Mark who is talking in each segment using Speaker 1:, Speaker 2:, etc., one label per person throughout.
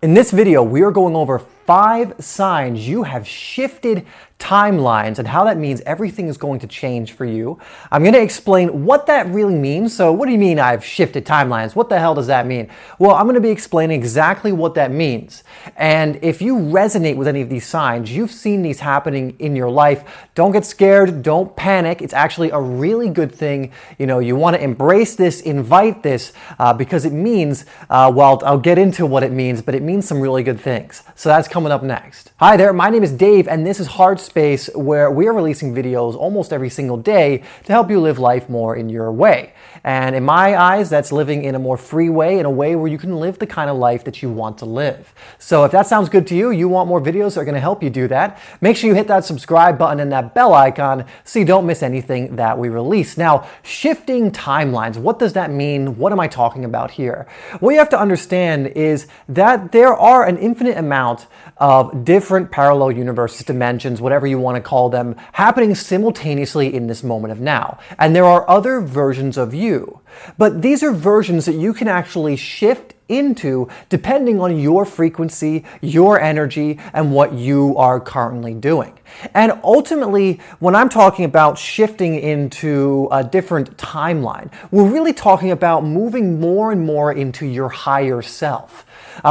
Speaker 1: In this video, we are going over 5 signs you have shifted timelines and how that means everything is going to change for you. I'm going to explain what that really means. So what do you mean I've shifted timelines? What the hell does that mean? Well, I'm going to be explaining exactly what that means. And if you resonate with any of these signs, you've seen these happening in your life, don't get scared, don't panic. It's actually a really good thing. You want to embrace this, invite this, because it means, well, I'll get into what it means, but it means some really good things. So that's coming up next. Hi there, my name is Dave, and this is HeartSpace, where we are releasing videos almost every single day to help you live life more in your way. And in my eyes, that's living in a more free way, in a way where you can live the kind of life that you want to live. So if that sounds good to you, you want more videos that are going to help you do that, make sure you hit that subscribe button and that bell icon so you don't miss anything that we release. Now, shifting timelines, what does that mean? What am I talking about here? What you have to understand is that there are an infinite amount of different parallel universes, dimensions, whatever you want to call them, happening simultaneously in this moment of now. And there are other versions of you. But these are versions that you can actually shift into depending on your frequency, your energy, and what you are currently doing. And ultimately, when I'm talking about shifting into a different timeline, we're really talking about moving more and more into your higher self.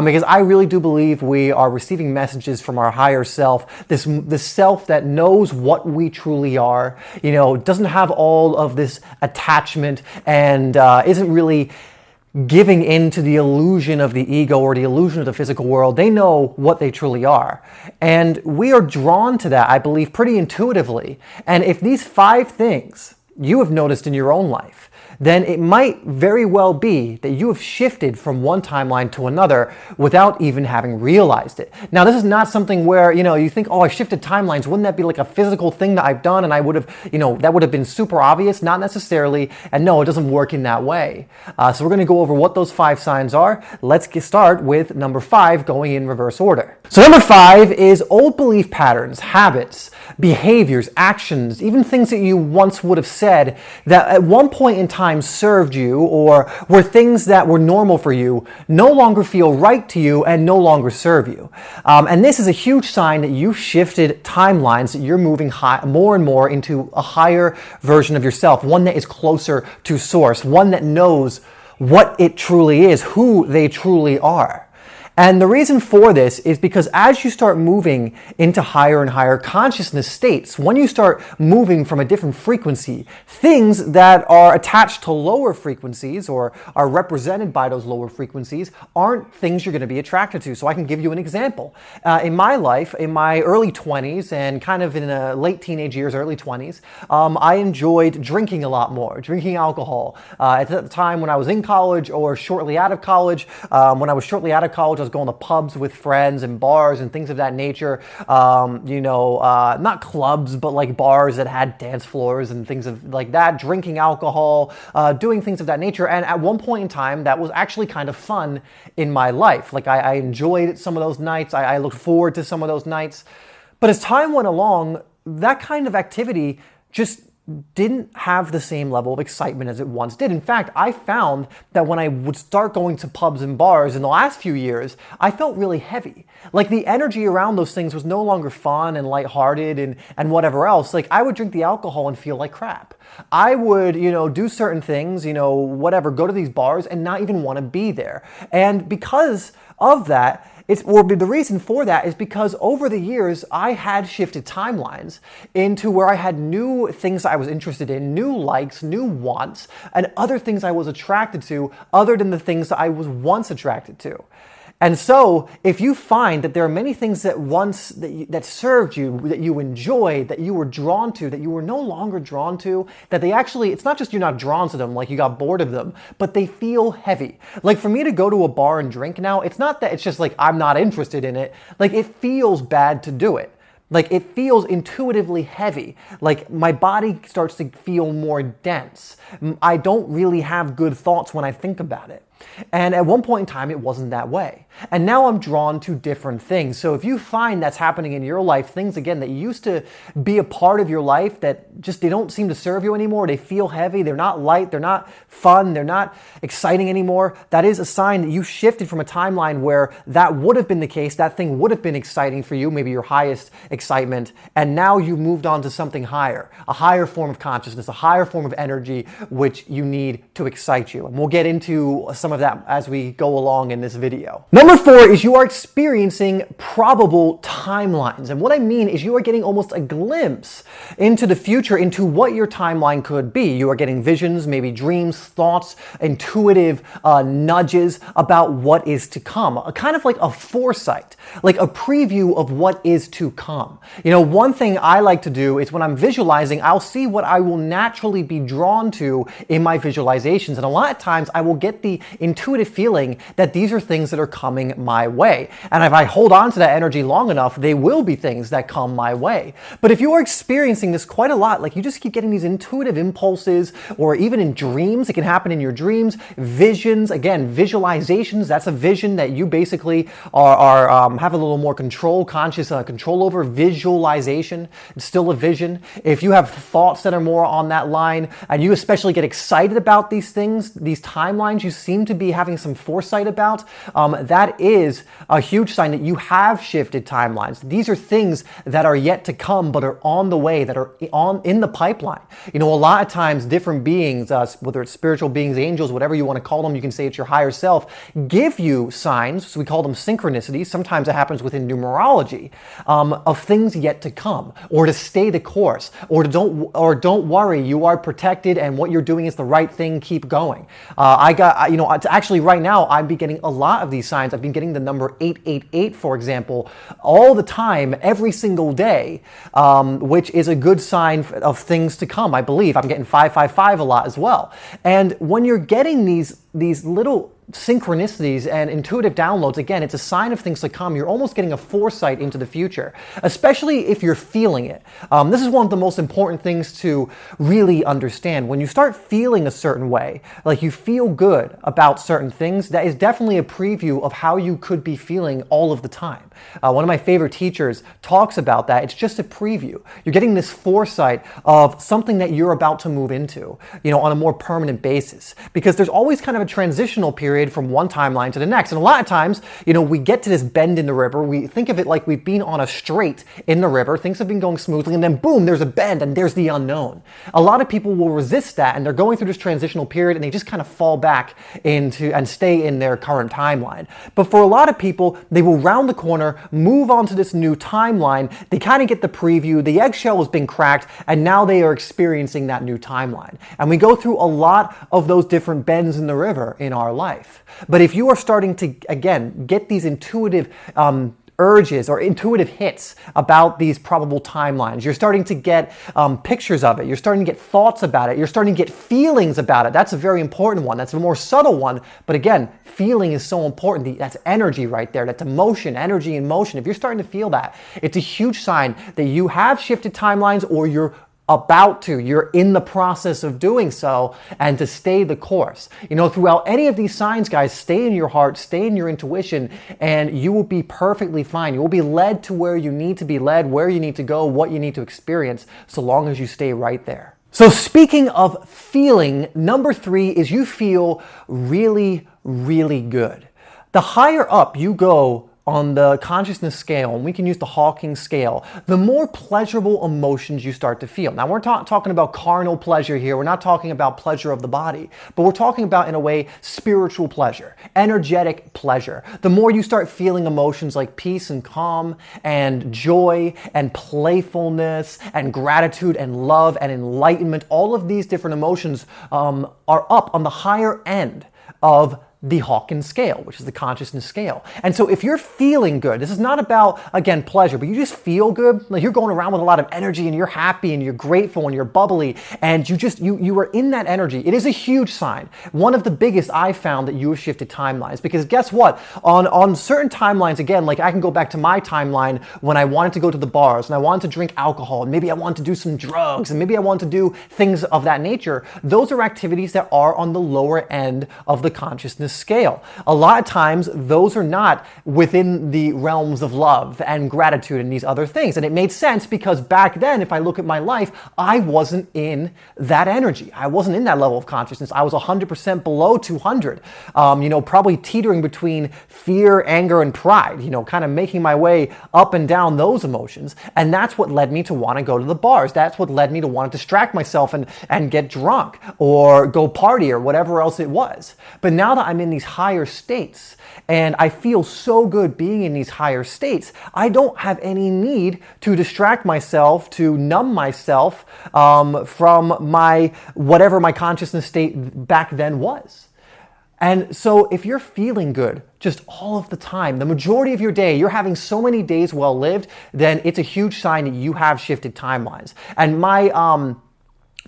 Speaker 1: Because I really do believe we are receiving messages from our higher self, this self that knows what we truly are, doesn't have all of this attachment and isn't really giving in to the illusion of the ego or the illusion of the physical world. They know what they truly are. And we are drawn to that, I believe, pretty intuitively. And if these 5 things you have noticed in your own life, then it might very well be that you have shifted from one timeline to another without even having realized it. Now, this is not something where, you think, oh, I shifted timelines. Wouldn't that be like a physical thing that I've done and I would have, that would have been super obvious? Not necessarily. And no, it doesn't work in that way. So we're going to go over what those 5 signs are. Let's start with number 5, going in reverse order. So number 5 is old belief patterns, habits, behaviors, actions, even things that you once would have said that at one point in time served you or were things that were normal for you no longer feel right to you and no longer serve you. And this is a huge sign that you've shifted timelines, that you're moving more and more into a higher version of yourself, one that is closer to source, one that knows what it truly is, who they truly are. And the reason for this is because as you start moving into higher and higher consciousness states, when you start moving from a different frequency, things that are attached to lower frequencies or are represented by those lower frequencies aren't things you're going to be attracted to. So I can give you an example. In my life, in my early 20s and kind of in the late teenage years, early 20s, I enjoyed drinking a lot more, drinking alcohol. At the time when I was in college or shortly out of college, when I was shortly out of college, I was going to pubs with friends and bars and things of that nature. Not clubs, but like bars that had dance floors and things of like that, drinking alcohol, doing things of that nature. And at one point in time, that was actually kind of fun in my life. Like I enjoyed some of those nights. I looked forward to some of those nights. But as time went along, that kind of activity just didn't have the same level of excitement as it once did. In fact, I found that when I would start going to pubs and bars in the last few years, I felt really heavy. Like the energy around those things was no longer fun and lighthearted and whatever else. Like I would drink the alcohol and feel like crap. I would, do certain things, whatever, go to these bars and not even want to be there. And because of that, the reason for that is because over the years, I had shifted timelines into where I had new things I was interested in, new likes, new wants, and other things I was attracted to other than the things that I was once attracted to. And so if you find that there are many things that served you, that you enjoyed, that you were drawn to, that you were no longer drawn to, that they actually, it's not just you're not drawn to them, like you got bored of them, but they feel heavy. Like for me to go to a bar and drink now, it's not that it's just like I'm not interested in it. Like it feels bad to do it. Like it feels intuitively heavy. Like my body starts to feel more dense. I don't really have good thoughts when I think about it. And at one point in time, it wasn't that way. And now I'm drawn to different things. So if you find that's happening in your life, things again that used to be a part of your life that just they don't seem to serve you anymore, they feel heavy, they're not light, they're not fun, they're not exciting anymore, that is a sign that you shifted from a timeline where that would have been the case, that thing would have been exciting for you, maybe your highest excitement, and now you've moved on to something higher, a higher form of consciousness, a higher form of energy, which you need to excite you. And we'll get into some of that as we go along in this video. Number 4 is you are experiencing probable timelines. And what I mean is you are getting almost a glimpse into the future, into what your timeline could be. You are getting visions, maybe dreams, thoughts, intuitive nudges about what is to come. Kind of like a foresight, like a preview of what is to come. You know, one thing I like to do is when I'm visualizing, I'll see what I will naturally be drawn to in my visualizations. And a lot of times I will get the intuitive feeling that these are things that are coming my way. And if I hold on to that energy long enough, they will be things that come my way. But if you are experiencing this quite a lot, like you just keep getting these intuitive impulses, or even in dreams, it can happen in your dreams, visions, again, visualizations, that's a vision that you basically have a little more conscious control over. Visualization, it's still a vision. If you have thoughts that are more on that line, and you especially get excited about these things, these timelines you seem to be having some foresight about, that is a huge sign that you have shifted timelines. These are things that are yet to come, but are on the way, that are in the pipeline. You know, a lot of times different beings, whether it's spiritual beings, angels, whatever you want to call them, you can say it's your higher self, give you signs, so we call them synchronicities. Sometimes it happens within numerology, of things yet to come, or to stay the course, or don't worry, you are protected and what you're doing is the right thing, keep going. Actually right now I've been getting a lot of these signs. I've been getting the number 888, for example, all the time, every single day, which is a good sign of things to come, I believe. I'm getting 555 a lot as well. And when you're getting these little synchronicities and intuitive downloads, again, it's a sign of things to come. You're almost getting a foresight into the future, especially if you're feeling it. This is one of the most important things to really understand. When you start feeling a certain way, like you feel good about certain things, that is definitely a preview of how you could be feeling all of the time. One of my favorite teachers talks about that. It's just a preview. You're getting this foresight of something that you're about to move into, on a more permanent basis, because there's always kind of a transitional period from one timeline to the next. And a lot of times, we get to this bend in the river. We think of it like we've been on a straight in the river. Things have been going smoothly, and then boom, there's a bend and there's the unknown. A lot of people will resist that, and they're going through this transitional period and they just kind of fall back into and stay in their current timeline. But for a lot of people, they will round the corner, move on to this new timeline. They kind of get the preview. The eggshell has been cracked, and now they are experiencing that new timeline. And we go through a lot of those different bends in the river in our life. But if you are starting to, again, get these intuitive urges or intuitive hits about these probable timelines, you're starting to get pictures of it, you're starting to get thoughts about it, you're starting to get feelings about it. That's a very important one. That's a more subtle one. But again, feeling is so important. That's energy right there. That's emotion, energy and motion. If you're starting to feel that, it's a huge sign that you have shifted timelines, or you're in the process of doing so, and to stay the course. Throughout any of these signs, guys, stay in your heart, stay in your intuition, and you will be perfectly fine. You will be led to where you need to be led, where you need to go, what you need to experience, so long as you stay right there. So speaking of feeling, number 3 is you feel really, really good. The higher up you go on the consciousness scale, and we can use the Hawking scale, the more pleasurable emotions you start to feel. Now, we're not talking about carnal pleasure here. We're not talking about pleasure of the body, but we're talking about, in a way, spiritual pleasure, energetic pleasure. The more you start feeling emotions like peace and calm and joy and playfulness and gratitude and love and enlightenment, all of these different emotions are up on the higher end of the Hawking scale, which is the consciousness scale. And so if you're feeling good, this is not about, again, pleasure, but you just feel good, like you're going around with a lot of energy and you're happy and you're grateful and you're bubbly and you are in that energy, it is a huge sign. One of the biggest I've found that you have shifted timelines, because guess what? On certain timelines, again, like I can go back to my timeline when I wanted to go to the bars and I wanted to drink alcohol and maybe I wanted to do some drugs and maybe I wanted to do things of that nature. Those are activities that are on the lower end of the consciousness scale. A lot of times, those are not within the realms of love and gratitude and these other things. And it made sense because back then, if I look at my life, I wasn't in that energy. I wasn't in that level of consciousness. I was 100% below 200, probably teetering between fear, anger, and pride, kind of making my way up and down those emotions. And that's what led me to want to go to the bars. That's what led me to want to distract myself and get drunk or go party or whatever else it was. But now that I'm in these higher states and I feel so good being in these higher states, I don't have any need to distract myself, to numb myself from whatever my consciousness state back then was. And so if you're feeling good just all of the time, the majority of your day, you're having so many days well lived, then it's a huge sign that you have shifted timelines. And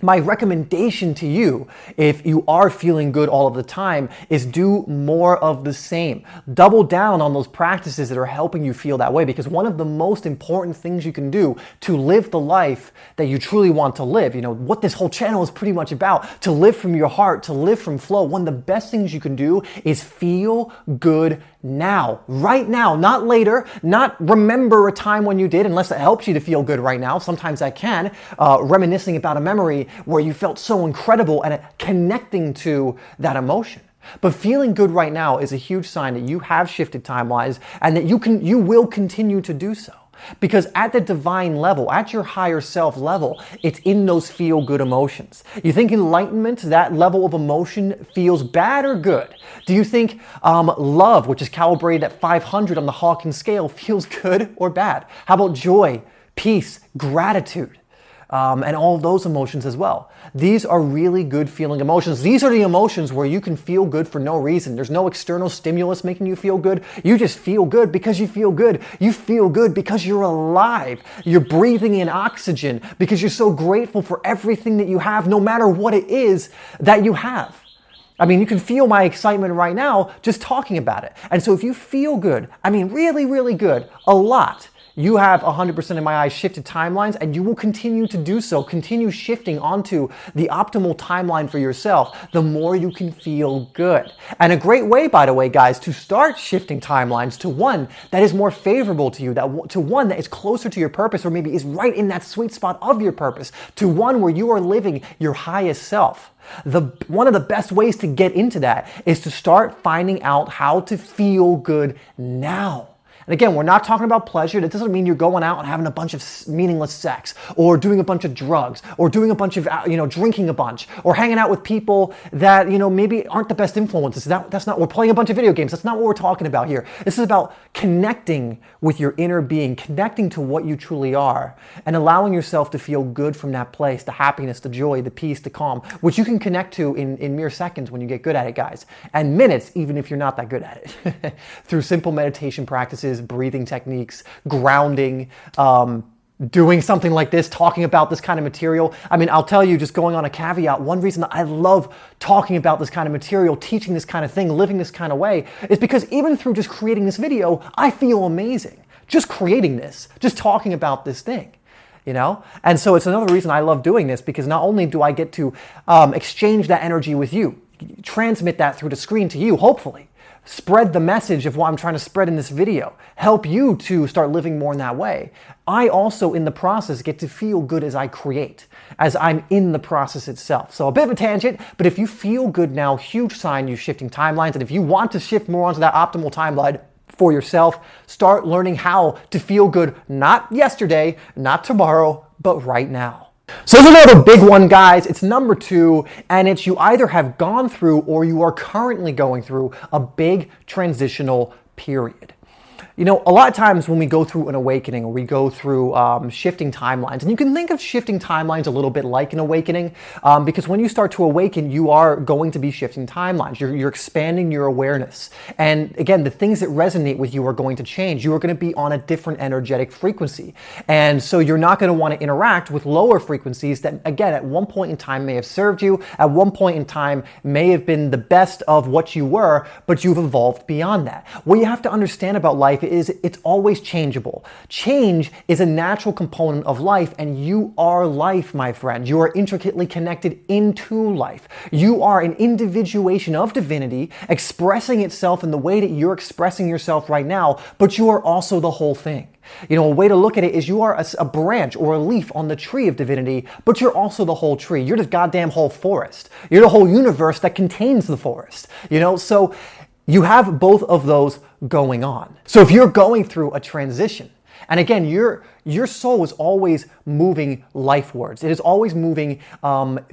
Speaker 1: my recommendation to you, if you are feeling good all of the time, is do more of the same. Double down on those practices that are helping you feel that way, because one of the most important things you can do to live the life that you truly want to live, what this whole channel is pretty much about, to live from your heart, to live from flow, one of the best things you can do is feel good now, right now, not later, not remember a time when you did, unless it helps you to feel good right now. Sometimes that can, reminiscing about a memory where you felt so incredible and connecting to that emotion. But feeling good right now is a huge sign that you have shifted timelines and that you will continue to do so. Because at the divine level, at your higher self level, it's in those feel-good emotions. You think enlightenment, that level of emotion, feels bad or good? Do you think love, which is calibrated at 500 on the Hawkins scale, feels good or bad? How about joy, peace, gratitude? And all of those emotions as well. These are really good feeling emotions. These are the emotions where you can feel good for no reason. There's no external stimulus making you feel good. You just feel good because you feel good. You feel good because you're alive. You're breathing in oxygen because you're so grateful for everything that you have, no matter what it is that you have. I mean, you can feel my excitement right now just talking about it. And so if you feel good, really, really good, a lot, you have 100% in my eyes shifted timelines, and you will continue to do so. Continue shifting onto the optimal timeline for yourself, the more you can feel good. And a great way, by the way, guys, to start shifting timelines to one that is more favorable to you, to one that is closer to your purpose, or maybe is right in that sweet spot of your purpose, to one where you are living your highest self. One of the best ways to get into that is to start finding out how to feel good now. And again, we're not talking about pleasure. That doesn't mean you're going out and having a bunch of meaningless sex, or doing a bunch of drugs, or doing a bunch of, drinking a bunch, or hanging out with people that, maybe aren't the best influences. That's not, we're playing a bunch of video games. That's not what we're talking about here. This is about connecting with your inner being, connecting to what you truly are, and allowing yourself to feel good from that place, the happiness, the joy, the peace, the calm, which you can connect to in mere seconds when you get good at it, guys. And minutes, even if you're not that good at it. Through simple meditation practices, breathing techniques, grounding, doing something like this, talking about this kind of material. I'll tell you, just going on a caveat, one reason that I love talking about this kind of material, teaching this kind of thing, living this kind of way, is because even through just creating this video, I feel amazing. Just creating this, just talking about this thing. And so it's another reason I love doing this, because not only do I get to exchange that energy with you, transmit that through the screen to you, hopefully, spread the message of what I'm trying to spread in this video, help you to start living more in that way. I also, in the process, get to feel good as I create, as I'm in the process itself. So a bit of a tangent, but if you feel good now, huge sign you're shifting timelines. And if you want to shift more onto that optimal timeline for yourself, start learning how to feel good, not yesterday, not tomorrow, but right now. So there's another big one, guys. It's number 2, and it's you either have gone through or you are currently going through a big transitional period. A lot of times when we go through an awakening, or we go through shifting timelines, and you can think of shifting timelines a little bit like an awakening, because when you start to awaken, you are going to be shifting timelines. You're expanding your awareness. And again, the things that resonate with you are going to change. You are going to be on a different energetic frequency. And so you're not going to want to interact with lower frequencies that, again, at one point in time may have served you, at one point in time may have been the best of what you were, but you've evolved beyond that. What you have to understand about life is it's always changeable. Change is a natural component of life, and you are life, my friend. You are intricately connected into life. You are an individuation of divinity expressing itself in the way that you're expressing yourself right now, but you are also the whole thing. You know, a way to look at it is you are a branch or a leaf on the tree of divinity, but you're also the whole tree. You're the goddamn whole forest. You're the whole universe that contains the forest. You know, so you have both of those going on. So if you're going through a transition, and again, your soul is always moving lifewards. It is always moving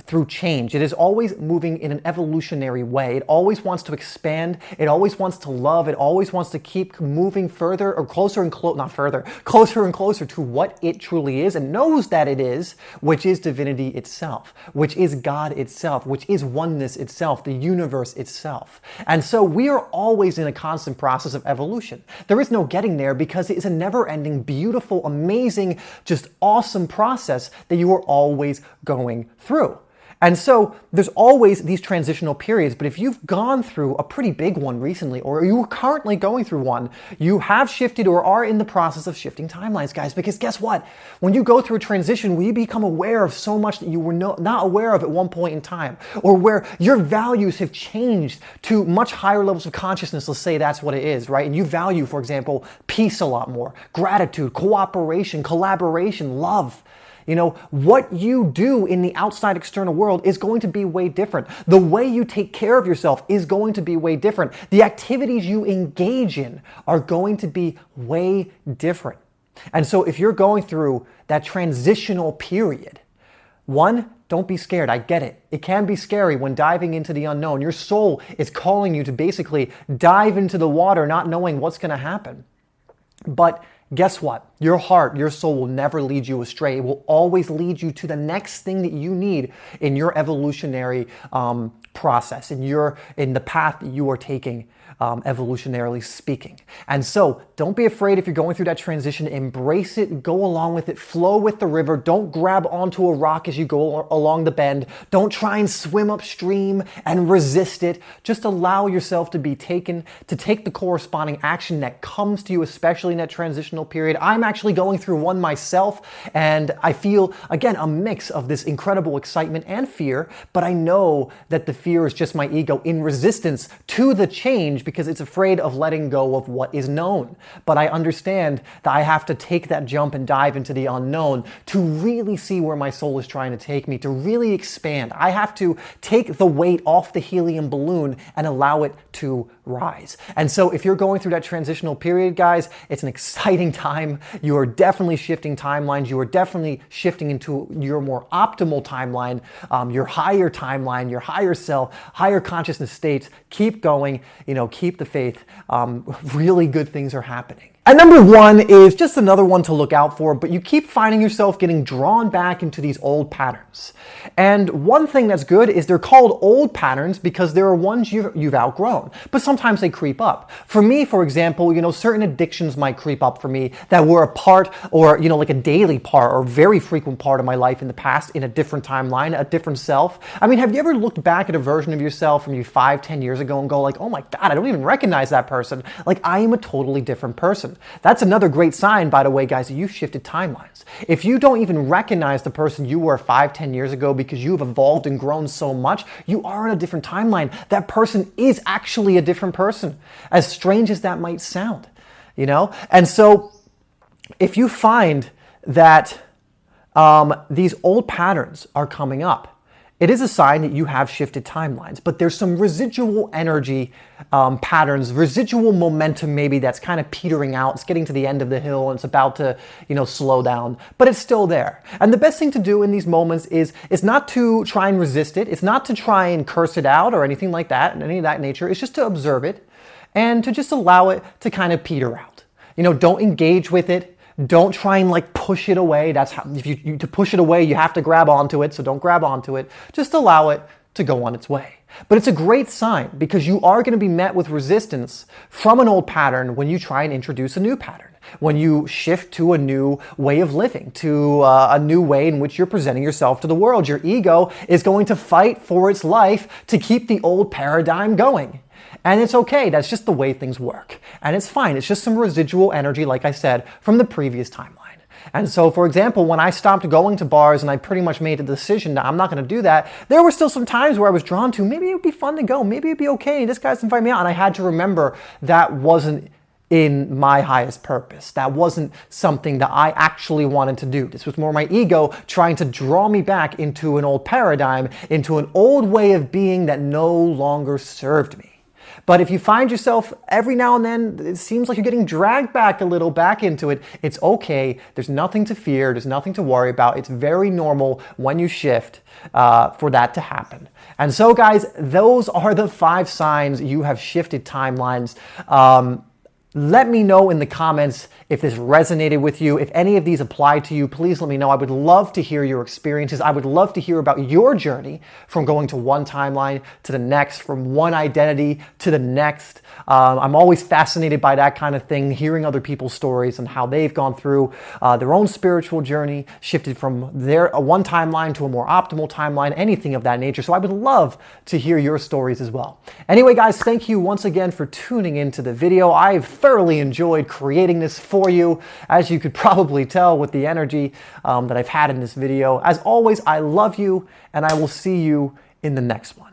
Speaker 1: through change. It is always moving in an evolutionary way. It always wants to expand. It always wants to love. It always wants to keep moving further or closer and closer and closer to what it truly is, and knows that it is, which is divinity itself, which is God itself, which is oneness itself, the universe itself. And so we are always in a constant process of evolution. There is no getting there because it is a never-ending, beautiful, amazing, just awesome process that you are always going through. And so there's always these transitional periods, but if you've gone through a pretty big one recently, or you are currently going through one, you have shifted or are in the process of shifting timelines, guys, because guess what? When you go through a transition, we become aware of so much that you were not aware of at one point in time, or where your values have changed to much higher levels of consciousness. Let's say that's what it is, right? And you value, for example, peace a lot more, gratitude, cooperation, collaboration, love. You know, what you do in the outside external world is going to be way different. The way you take care of yourself is going to be way different. The activities you engage in are going to be way different. And so if you're going through that transitional period, one, don't be scared. I get it. It can be scary when diving into the unknown. Your soul is calling you to basically dive into the water not knowing what's going to happen. But guess what? Your heart, your soul will never lead you astray. It will always lead you to the next thing that you need in your evolutionary process, in the path that you are taking, evolutionarily speaking. And so don't be afraid if you're going through that transition. Embrace it, go along with it, flow with the river. Don't grab onto a rock as you go along the bend. Don't try and swim upstream and resist it. Just allow yourself to be taken, to take the corresponding action that comes to you, especially in that transitional period. I'm actually going through one myself, and I feel, again, a mix of this incredible excitement and fear, but I know that the fear is just my ego in resistance to the change because it's afraid of letting go of what is known. But I understand that I have to take that jump and dive into the unknown to really see where my soul is trying to take me, to really expand. I have to take the weight off the helium balloon and allow it to rise. And so if you're going through that transitional period, guys, it's an exciting time. You are definitely shifting timelines. You are definitely shifting into your more optimal timeline, your higher timeline, your higher self, higher consciousness states. Keep going, keep the faith. Really good things are happening. And number one is just another one to look out for, but you keep finding yourself getting drawn back into these old patterns. And one thing that's good is they're called old patterns because there are ones you've outgrown, but sometimes they creep up. For me, for example, certain addictions might creep up for me that were a part or, like a daily part or very frequent part of my life in the past in a different timeline, a different self. I mean, have you ever looked back at a version of yourself from 5-10 years ago and go like, oh my God, I don't even recognize that person. Like, I am a totally different person. That's another great sign, by the way, guys, that you've shifted timelines. If you don't even recognize the person you were 5-10 years ago because you've evolved and grown so much, you are in a different timeline. That person is actually a different person, as strange as that might sound, And so if you find that these old patterns are coming up, it is a sign that you have shifted timelines, but there's some residual energy patterns, residual momentum maybe that's kind of petering out. It's getting to the end of the hill and it's about to, slow down, but it's still there. And the best thing to do in these moments is not to try and resist it. It's not to try and curse it out or anything like that, and any of that nature. It's just to observe it and to just allow it to kind of peter out. Don't engage with it. Don't try and push it away. That's how, if you to push it away, you have to grab onto it. So don't grab onto it. Just allow it to go on its way. But it's a great sign because you are going to be met with resistance from an old pattern when you try and introduce a new pattern. When you shift to a new way of living, to a new way in which you're presenting yourself to the world. Your ego is going to fight for its life to keep the old paradigm going. And it's okay. That's just the way things work. And it's fine. It's just some residual energy, like I said, from the previous timeline. And so, for example, when I stopped going to bars and I pretty much made the decision that I'm not going to do that, there were still some times where I was drawn to, maybe it would be fun to go, maybe it'd be okay, this guy's inviting me out. And I had to remember that wasn't in my highest purpose. That wasn't something that I actually wanted to do. This was more my ego trying to draw me back into an old paradigm, into an old way of being that no longer served me. But if you find yourself every now and then, it seems like you're getting dragged back a little back into it, it's okay. There's nothing to fear. There's nothing to worry about. It's very normal when you shift for that to happen. And so guys, those are the 5 signs you have shifted timelines. Let me know in the comments if this resonated with you. If any of these apply to you, please let me know. I would love to hear your experiences. I would love to hear about your journey from going to one timeline to the next, from one identity to the next. I'm always fascinated by that kind of thing, hearing other people's stories and how they've gone through their own spiritual journey, shifted from their one timeline to a more optimal timeline, anything of that nature. So I would love to hear your stories as well. Anyway, guys, thank you once again for tuning into the video. I've thoroughly enjoyed creating this for you, as you could probably tell with the energy that I've had in this video. As always, I love you, and I will see you in the next one.